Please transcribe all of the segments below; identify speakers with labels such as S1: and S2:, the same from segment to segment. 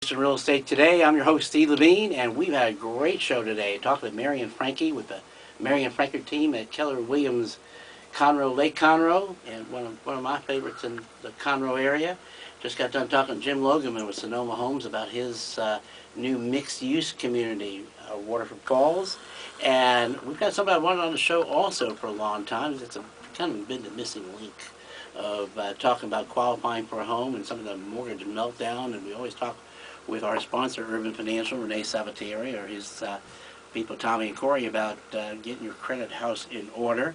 S1: Interest in Real Estate Today. I'm your host, Steve Levine, and we've had a great show today. Talked with Mary and Frankie with the Mary and Frankie team at Keller Williams Conroe, Lake Conroe, and one of my favorites in the Conroe area. Just got done talking to Jim Logan with Sonoma Homes about his new mixed-use community, Waterford Falls. And we've got somebody I wanted on the show also for a long time. It's kind of been the missing link of talking about qualifying for a home and some of the mortgage meltdown. And we always talk with our sponsor, Urban Financial, Renee Sabatieri, or his people, Tommy and Corey, about getting your credit house in order.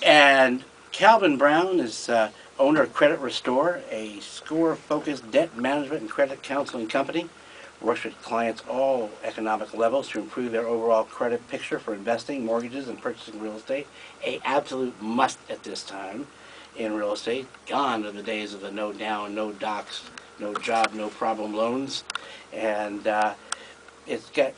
S1: And Calvin Brown is owner of Credit Restore, a score-focused debt management and credit counseling company. Works with clients all economic levels to improve their overall credit picture for investing, mortgages, and purchasing real estate. A absolute must at this time in real estate. Gone are the days of the no down, no docs, no job, no problem loans. And it's got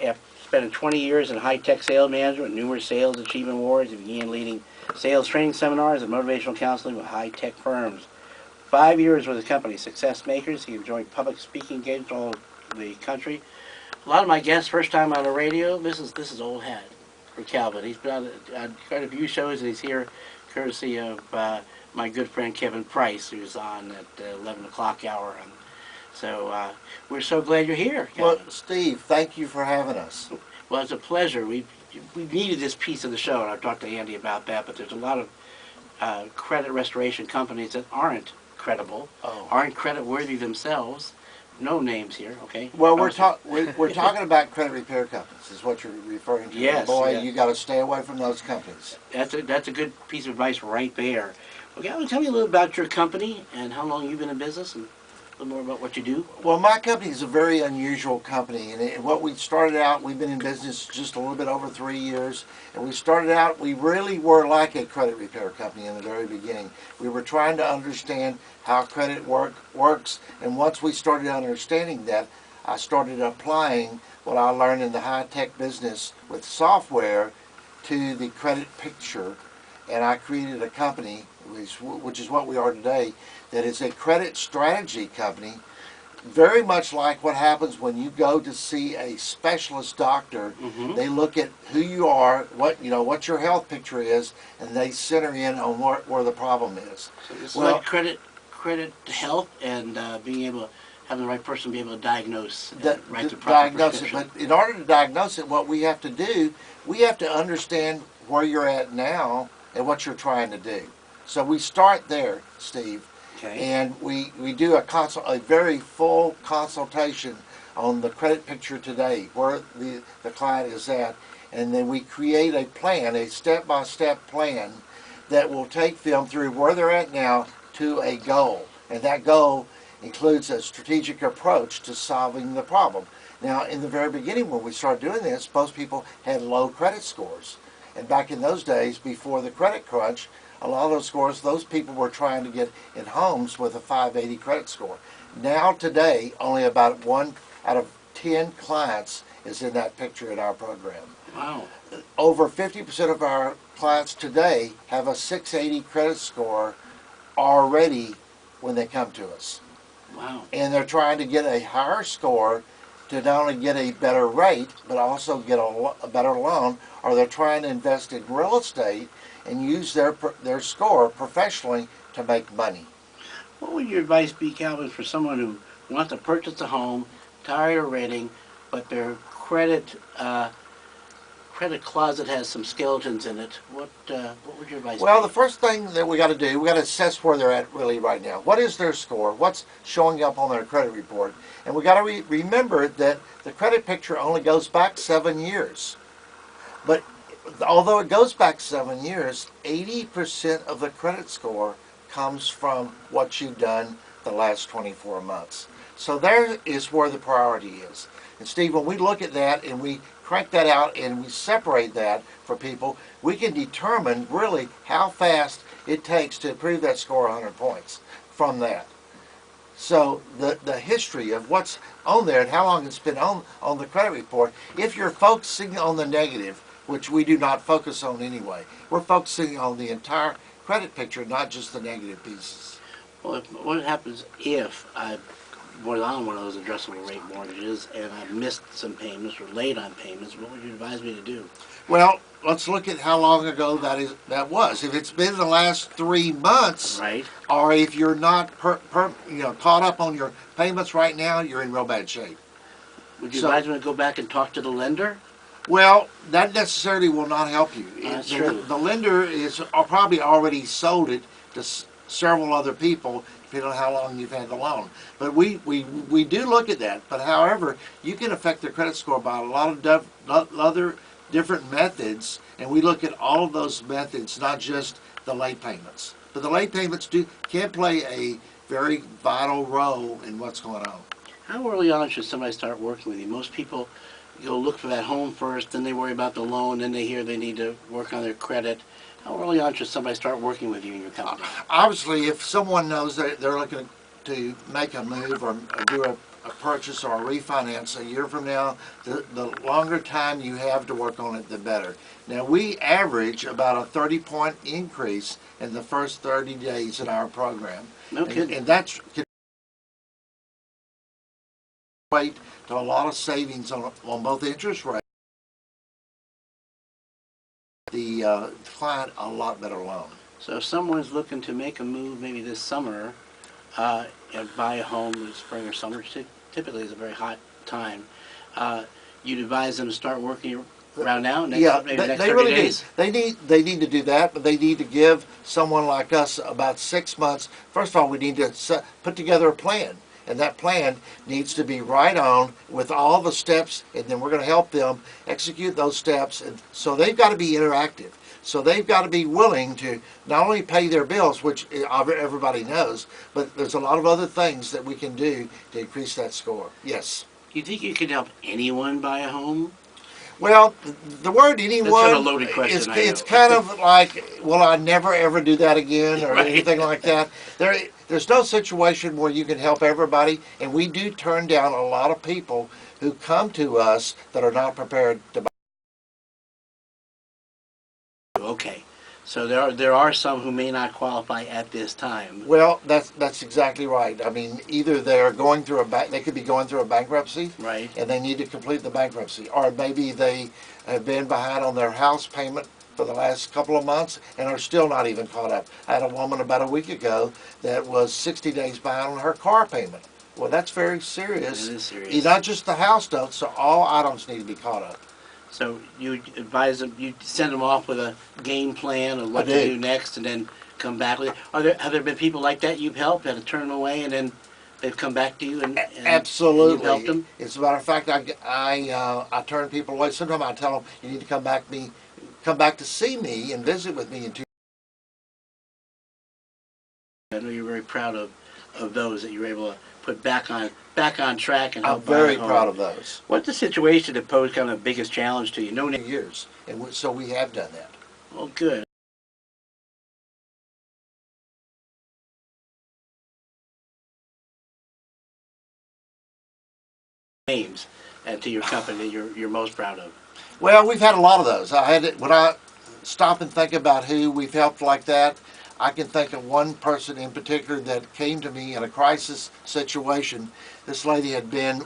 S1: spent 20 years in high-tech sales management, numerous sales achievement awards. He began leading sales training seminars and motivational counseling with high-tech firms. 5 years with his company, Success Makers. He enjoyed public speaking engagements all over the country. A lot of my guests, first time on the radio, this is old hat for Calvin. He's been on quite a few shows, and he's here courtesy of my good friend Kevin Price, who's on at the 11 o'clock hour. And so we're so glad you're here, Kevin.
S2: Well, Steve, thank you for having us.
S1: Well, it's a pleasure. We needed this piece of the show, and I've talked to Andy about that, but there's a lot of credit restoration companies that aren't credible, aren't credit worthy themselves. No names here, okay?
S2: Well, we're talking about credit repair companies, is what you're referring to.
S1: Yes.
S2: Boy,
S1: Yes.
S2: You got to stay away from those companies.
S1: That's a good piece of advice right there. Okay, tell me a little about your company and how long you've been in business, and a little more about what you do.
S2: Well, my company is a very unusual company, and what we started out, we've been in business just a little bit over 3 years, and we started out, we really were like a credit repair company in the very beginning. We were trying to understand how credit works, and once we started understanding that, I started applying what I learned in the high-tech business with software to the credit picture, and I created a company, which is what we are today, that is a credit strategy company, very much like what happens when you go to see a specialist doctor.
S1: Mm-hmm.
S2: They look at who you are, what your health picture is, and they center in on where the problem is.
S1: So it's like credit health and being able to have the right person be able to diagnose and write the proper prescription.
S2: But in order to diagnose it, what we have to do, we have to understand where you're at now and what you're trying to do. So we start there, Steve.
S1: Okay.
S2: And we do a very full consultation on the credit picture today, where the client is at, and then we create a plan, a step-by-step plan that will take them through where they're at now to a goal. And that goal includes a strategic approach to solving the problem. Now, in the very beginning when we started doing this, most people had low credit scores. And back in those days, before the credit crunch, a lot of those scores, those people were trying to get in homes with a 580 credit score. Now today, only about 1 out of 10 clients is in that picture in our program.
S1: Wow.
S2: Over 50% of our clients today have a 680 credit score already when they come to us.
S1: Wow.
S2: And they're trying to get a higher score to not only get a better rate, but also get a better loan, or they're trying to invest in real estate and use their score professionally to make money.
S1: What would your advice be, Calvin, for someone who wants to purchase a home, tired of renting, but their credit closet has some skeletons in it? What would your advice be?
S2: Well, the first thing that we got to do, we got to assess where they're at really right now. What is their score? What's showing up on their credit report? And we got to remember that the credit picture only goes back 7 years. But although it goes back 7 years, 80% of the credit score comes from what you've done the last 24 months. So there is where the priority is. And Steve, when we look at that and we crank that out and we separate that for people, we can determine really how fast it takes to improve that score 100 points from that. So the history of what's on there and how long it's been on the credit report, if you're focusing on the negative, which we do not focus on anyway, we're focusing on the entire credit picture, not just the negative pieces.
S1: Well, what happens if I was on one of those addressable rate mortgages and I missed some payments or late on payments, what would you advise me to do?
S2: Well, let's look at how long ago that was. If it's been the last 3 months,
S1: Right?
S2: or if you're not caught up on your payments right now, you're in real bad shape.
S1: Would you
S2: So-
S1: advise me to go back and talk to the lender?
S2: Well, that necessarily will not help you.
S1: That's true.
S2: The lender is probably already sold it to several other people, depending on how long you've had the loan. But we do look at that. But however, you can affect their credit score by a lot of other different methods, and we look at all of those methods, not just the late payments. But the late payments can play a very vital role in what's going on.
S1: How early on should somebody start working with you? Most people go look for that home first, then they worry about the loan, then they hear they need to work on their credit. How early on should somebody start working with you in your company?
S2: Obviously, if someone knows that they're looking to make a move or do a purchase or a refinance a year from now, the longer time you have to work on it, the better. Now, we average about a 30-point increase in the first 30 days in our program.
S1: No kidding.
S2: And that's equate to a lot of savings on both interest rates. The client a lot better loan.
S1: So if someone's looking to make a move maybe this summer and buy a home in the spring or summer, which typically is a very hot time, you'd advise them to start working around now, maybe next 30
S2: really
S1: days?
S2: do. They need to do that, but they need to give someone like us about 6 months. First of all, we need to put together a plan. And that plan needs to be right on with all the steps, and then we're going to help them execute those steps. And so they've got to be interactive. So they've got to be willing to not only pay their bills, which everybody knows, but there's a lot of other things that we can do to increase that score. Yes.
S1: Do you think you can help anyone buy a home?
S2: Well, the word anyone,
S1: That's sort of a loaded question,
S2: it's kind of like, will I never ever do that again, or
S1: Right.
S2: anything like that. There's no situation where you can help everybody, and we do turn down a lot of people who come to us that are not prepared to buy.
S1: Okay. So there are some who may not qualify at this time.
S2: Well, that's exactly right. I mean, either they're going through they could be going through a bankruptcy,
S1: Right.
S2: and they need to complete the bankruptcy, or maybe they have been behind on their house payment for the last couple of months and are still not even caught up. I had a woman about a week ago that was 60 days behind on her car payment. Well, that's very serious.
S1: It is serious.
S2: Not just the house note, so all items need to be caught up.
S1: So you advise them, you send them off with a game plan of what to do next, and then come back with it. Have there been people like that you've helped that have turned them away, and then they've come back to you and
S2: Absolutely.
S1: you've helped them?
S2: As a matter of fact, I turn people away. Sometimes I tell them, you need to come back to see me and visit with me in 2
S1: I know you're very proud of those that you were able to put back on track and
S2: I'm
S1: help buy
S2: very
S1: a home.
S2: proud of those.
S1: What's the situation that posed kind of the biggest challenge to you? No,
S2: Years, and so we have done that.
S1: well, good. Names to your company that you're most proud of.
S2: Well, we've had a lot of those. When I stop and think about who we've helped like that, I can think of one person in particular that came to me in a crisis situation. This lady had been,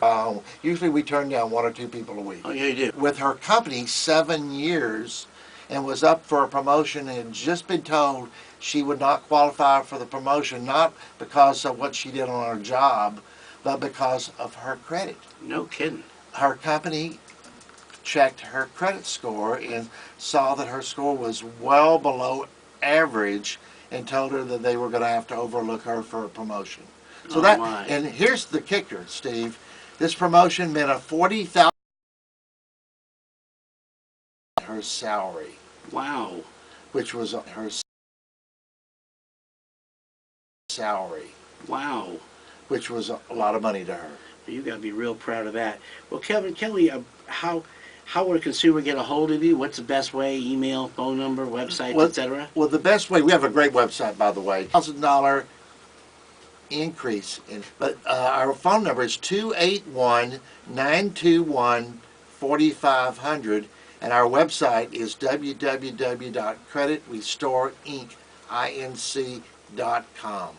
S2: usually we turn down 1 or 2 people a week.
S1: Oh, yeah, you do.
S2: With her company 7 years, and was up for a promotion and had just been told she would not qualify for the promotion, not because of what she did on her job, but because of her credit.
S1: No kidding.
S2: Her company checked her credit score and saw that her score was well below average, and told her that they were going to have to overlook her for a promotion. So
S1: my.
S2: And here's the kicker, Steve. This promotion meant a $40,000 her salary,
S1: Wow.
S2: which was her salary,
S1: Wow.
S2: which was a lot of money to her.
S1: You got to be real proud of that. Well, Kevin, Kelly, how would a consumer get a hold of you? What's the best way? Email, phone number, website, etc.?
S2: Well, the best way, we have a great website, by the way, $1,000 increase. But our phone number is 281-921-4500, and our website is www.creditrestorinc.com.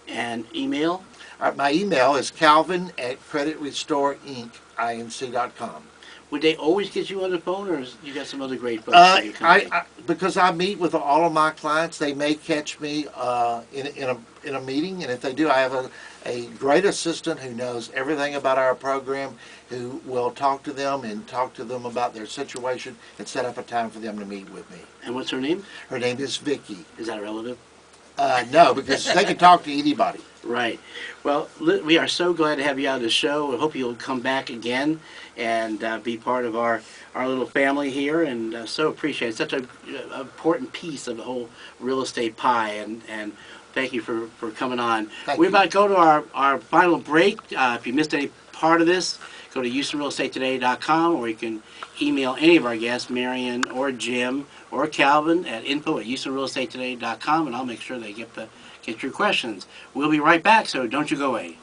S1: And email?
S2: All right, my email is calvin@creditrestoreinc.com.
S1: Would they always get you on the phone, or you got some other great folks in your company?
S2: Because I meet with all of my clients, they may catch me in a meeting, and if they do, I have a great assistant who knows everything about our program, who will talk to them and talk to them about their situation and set up a time for them to meet with me.
S1: And what's her name?
S2: Her name is Vicky.
S1: Is that a relative?
S2: No, because they can talk to anybody.
S1: Right. Well, we are so glad to have you on the show. I hope you'll come back again and be part of our little family here, and so appreciate it. Such a important piece of the whole real estate pie, and thank you for coming on. We're about to go to our final break. If you missed any part of this, go to HoustonRealEstateToday.com, or you can email any of our guests, Marion or Jim or Calvin, at info@HoustonRealEstateToday.com, and I'll make sure they get your questions. We'll be right back, so don't you go away.